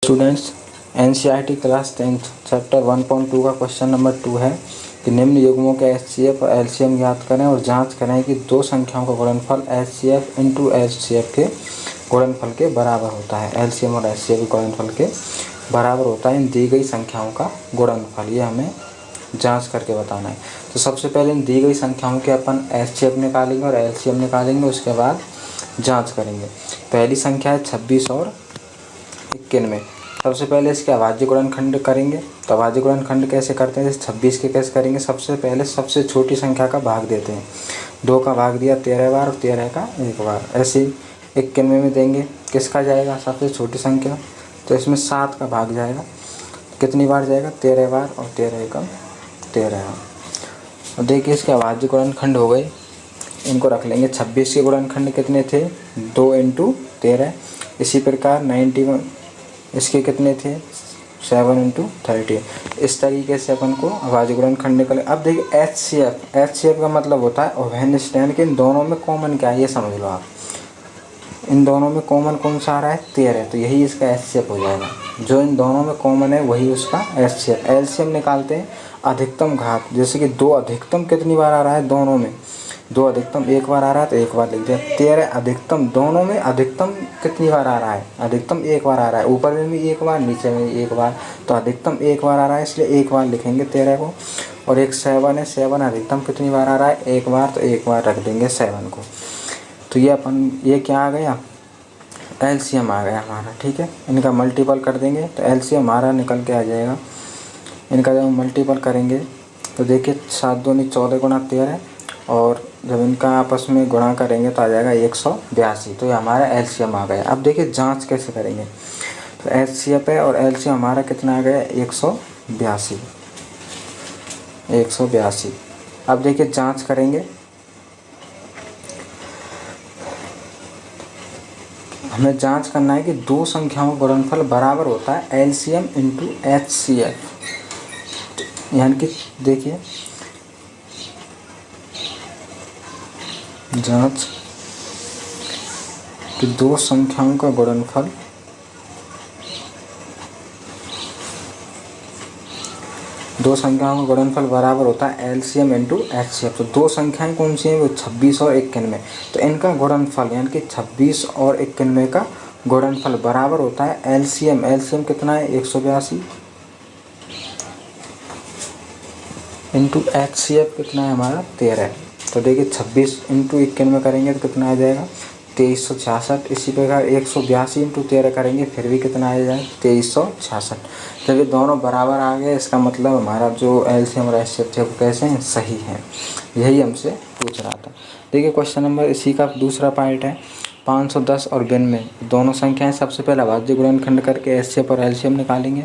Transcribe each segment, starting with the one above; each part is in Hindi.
Students, NCERT class 10th chapter 1.2 का क्वेश्चन नंबर 2 है कि निम्न युग्मों के एचसीएफ और एलसीएम ज्ञात करें और जांच करें कि दो संख्याओं का गुणनफल एचसीएफ इंटू एचसीएफ के गुणनफल के बराबर होता है। एलसीएम और एचसीएफ के गुणनफल के बराबर होता है इन दी गई संख्याओं का गुणनफल। ये हमें जांच करके बताना है। तो सबसे पहले इन दी गई संख्याओं के अपन एचसीएफ निकालेंगे और एलसीएम निकालेंगे, उसके बाद जाँच करेंगे। पहली संख्या है 26 और 91। सबसे पहले इसके अभाज्य गुणनखंड करेंगे। तो अभाज्य गुणनखंड कैसे करते हैं, जैसे 26 के कैसे करेंगे, सबसे पहले सबसे छोटी संख्या का भाग देते हैं। 2 का भाग दिया 13 बार और 13 का 1 बार। ऐसे ही 91 में देंगे, किसका जाएगा, सबसे छोटी संख्या, तो इसमें 7 का भाग जाएगा। कितनी बार जाएगा, 13 बार और 13 एकम 13। और देखिए इसके अभाज्य गुणनखंड हो गए, इनको रख लेंगे। 26 के गुणनखंड कितने थे, 2 इंटू 13। इसी प्रकार 91 इसके कितने थे, 7 इंटू 30। इस तरीके से अपन को अभाज्य गुणनखंड निकले। अब देखिए एचसीएफ का मतलब होता है अभिन्न स्टैंड के इन दोनों में कॉमन क्या है, ये समझ लो आप। इन दोनों में कॉमन कौन सा आ रहा है, 13, तो यही इसका एचसीएफ हो जाएगा। जो इन दोनों में कॉमन है वही उसका एचसीएफ। एलसीएम निकालते हैं अधिकतम घात, जैसे कि 2 अधिकतम कितनी बार आ रहा है, दोनों में 2 अधिकतम 1 बार आ रहा है तो 1 बार लिख दिया। 13 अधिकतम, दोनों में अधिकतम कितनी बार आ रहा है, अधिकतम 1 बार आ रहा है। ऊपर में भी 1 बार, नीचे में भी 1 बार, तो अधिकतम 1 बार आ रहा है, इसलिए 1 बार लिखेंगे 13 को। और एक 7 है, 7 अधिकतम कितनी बार आ रहा है, 1 बार, तो 1 बार रख देंगे 7 को। तो ये क्या आ गया, एलसीएम आ गया हमारा। ठीक है, इनका मल्टीपल कर देंगे तो एलसीएम हमारा निकल के आ जाएगा। इनका जब मल्टीपल करेंगे तो देखिए 7 दूनी 14 गुणा 13, और जब इनका आपस में गुणा करेंगे तो आ जाएगा 182। तो ये हमारा एलसीएम आ गया। अब देखिए जांच कैसे करेंगे, तो एचसीएफ है और एलसीएम हमारा कितना आ गया, 182। अब देखिए जांच करेंगे, हमें जांच करना है कि दो संख्याओं का गुणनफल बराबर होता है एलसीएम इंटू एचसीएफ। यानी कि देखिए जांच कि दो संख्याओं का गुणनफल बराबर होता है एलसीएम इंटू एचसीएफ। तो दो संख्याएं कौन सी हैं, वो 26 और 91। तो इनका गुणनफल यानी कि 26 और 91 का गुणनफल बराबर होता है एलसीएम कितना है, 182 इंटू एचसीएफ कितना है हमारा, 13। तो देखिए 26 इंटू 91 करेंगे तो कितना आ जाएगा, 2366। इसी प्रकार 182 इंटू 13 करेंगे फिर भी कितना आ जाएगा, 2366। जब ये दोनों बराबर आ गए, इसका मतलब हमारा जो एलसीएम और एचसीएफ थे वो कैसे हैं, सही हैं। यही हमसे पूछ रहा था। देखिए क्वेश्चन नंबर इसी का दूसरा पार्ट है। 510 और 92 दोनों संख्याएं, सबसे पहले अभाज्य गुणनखंड करके एचसीएफ और एलसीएम निकालेंगे।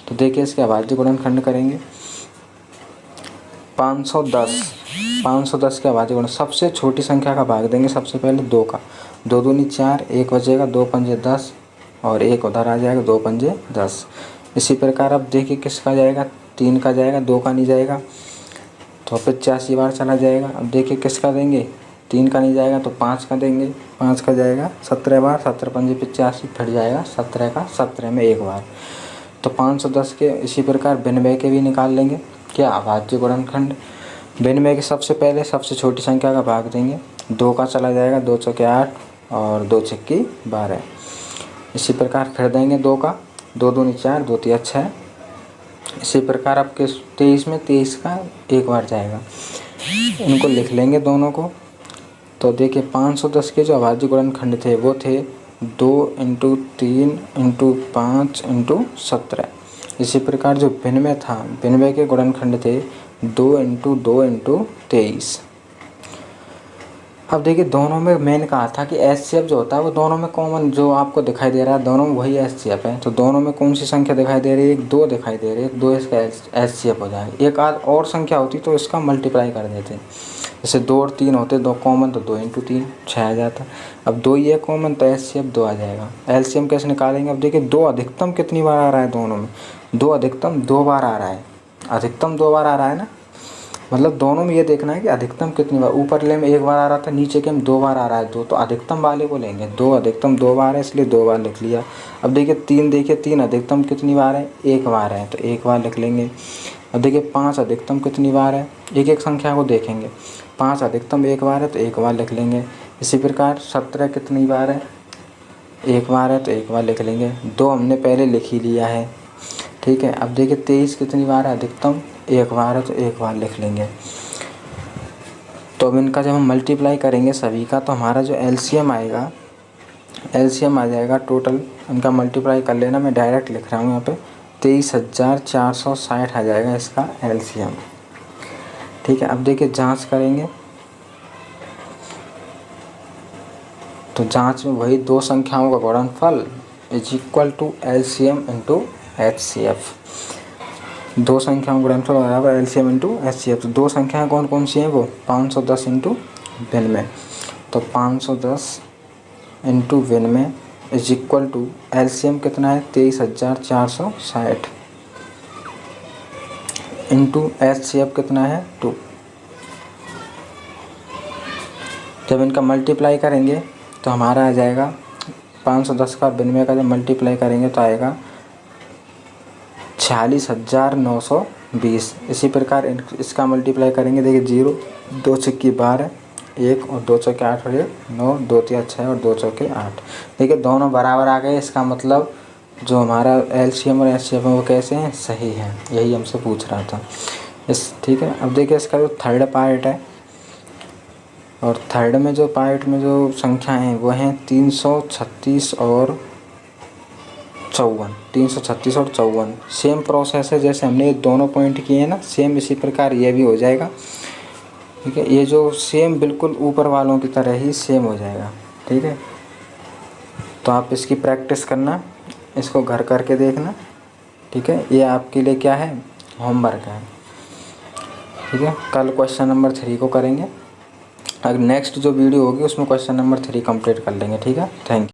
तो देखिए इसके अभाज्य गुणनखंड करेंगे। 510 के अभाज्य गुणन, सबसे छोटी संख्या का भाग देंगे सबसे पहले 2 का। 2 दूनी 4, 1 बचेगा, 2 पंजे 10 और 1 उधर आ जाएगा, 2 पंजे 10। इसी प्रकार अब देखिए किसका जाएगा, 3 का जाएगा, 2 का नहीं जाएगा तो 85 बार चला जाएगा। अब देखिए किसका देंगे, 3 का नहीं जाएगा तो 5 का देंगे, 5 का जाएगा 17 बार, 17 पंजे 85, फिर जाएगा 17 का 17 में 1 बार। तो 510 के इसी प्रकार 92 के भी निकाल लेंगे। क्या अभाज्य गुणनखंड, 92 के सबसे पहले सबसे छोटी संख्या का भाग देंगे। 2 का चला जाएगा, 2 चौके 8 और 2 छक्की 12। इसी प्रकार फिर देंगे 2 का, 2 दूनी 4, 2 तिया 6। इसी प्रकार आपके 23 में 23 का 1 बार जाएगा। इनको लिख लेंगे दोनों को। तो देखिए 510 के जो अभाज्य गुणनखंड थे वो थे 2 इंटू 3 इंटू 5 इंटू 17। इसी प्रकार जो 92 था, 92 के गुणनखंड थे 2 इंटू 2 इंटू 23। अब देखिए दोनों में मैंने कहा था कि एचसीएफ जो होता है वो दोनों में कॉमन जो आपको दिखाई दे रहा है, दोनों में वही एचसीएफ है। तो दोनों में कौन सी संख्या दिखाई दे रही है, 2 दिखाई दे रही है, 2 इसका एचसीएफ हो जाएगा। एक आध और संख्या होती तो इसका मल्टीप्लाई कर देते, जैसे 2 और 3 होते, 2 कॉमन तो 2 इंटू 3 6 आ जाता। अब 2 ये कॉमन तो एचसीएफ 2 आ जाएगा। एलसीएम कैसे निकालेंगे, अब देखिए 2 अधिकतम कितनी बार आ रहा है, दोनों में 2 अधिकतम 2 बार आ रहा है, अधिकतम 2 बार आ रहा है ना। मतलब दोनों में ये देखना है कि अधिकतम कितनी बार, ऊपर ले में एक बार आ रहा था, नीचे के में 2 बार आ रहा है, 2 तो अधिकतम वाले को लेंगे, 2 अधिकतम 2 बार है इसलिए 2 बार लिख लिया। अब देखिए 3, देखिए 3 अधिकतम कितनी बार है, 1 बार है तो 1 बार लिख लेंगे। अब देखिए 5 अधिकतम कितनी बार है, एक एक संख्या को देखेंगे, 5 अधिकतम 1 बार है तो 1 बार लिख लेंगे। इसी प्रकार 17 कितनी बार है, 1 बार है तो 1 बार लिख लेंगे, 2 हमने पहले लिख ही लिया है, ठीक है। अब देखिए 23 कितनी बार है, अधिकतम 1 बार है तो 1 बार लिख लेंगे। तो अब इनका जब हम मल्टीप्लाई करेंगे सभी का, तो हमारा जो एलसीएम आएगा, एलसीएम आ जाएगा टोटल, इनका मल्टीप्लाई कर लेना, मैं डायरेक्ट लिख रहा हूँ यहाँ पे, 23,460 आ जाएगा इसका एलसीएम, ठीक है। अब देखिए जांच करेंगे तो जांच में वही दो संख्याओं का गुणनफल is equal to LCM into HCF, दो संख्याओं का गुणनफल बराबर एलसीएम इंटू एचसीएफ। तो दो संख्याएं कौन कौन सी हैं, वो 510 इंटू 92, तो 510 into 92 is equal to LCM कितना है 23,460 इंटू एचसीएफ कितना है 2। जब इनका मल्टीप्लाई करेंगे तो हमारा आ जाएगा 510 का 92 का जब मल्टीप्लाई करेंगे तो आएगा 46,920। इसी प्रकार इसका मल्टीप्लाई करेंगे, देखिए 0 2 चौकी 12, 1 और 2 चौके 8 और 9, 2 तिया 6 और 2 चौके 8। देखिए दोनों बराबर आ गए, इसका मतलब जो हमारा एलसीएम और एचसीएफ है वो कैसे हैं, सही है, यही हमसे पूछ रहा था इस, ठीक है। अब देखिए इसका जो थर्ड पार्ट है, और थर्ड में जो पार्ट में जो संख्या हैं वो हैं 336 और 54, 336 और 54। सेम प्रोसेस है जैसे हमने ये दोनों पॉइंट किए हैं ना, सेम इसी प्रकार ये भी हो जाएगा, ठीक है। ये जो सेम बिल्कुल ऊपर वालों की तरह ही सेम हो जाएगा, ठीक है। तो आप इसकी प्रैक्टिस करना, इसको घर करके देखना, ठीक है। ये आपके लिए क्या है, होमवर्क है, ठीक है। कल क्वेश्चन नंबर 3 को करेंगे, अगर नेक्स्ट जो वीडियो होगी उसमें क्वेश्चन नंबर 3 कंप्लीट कर लेंगे, ठीक है। Thank you.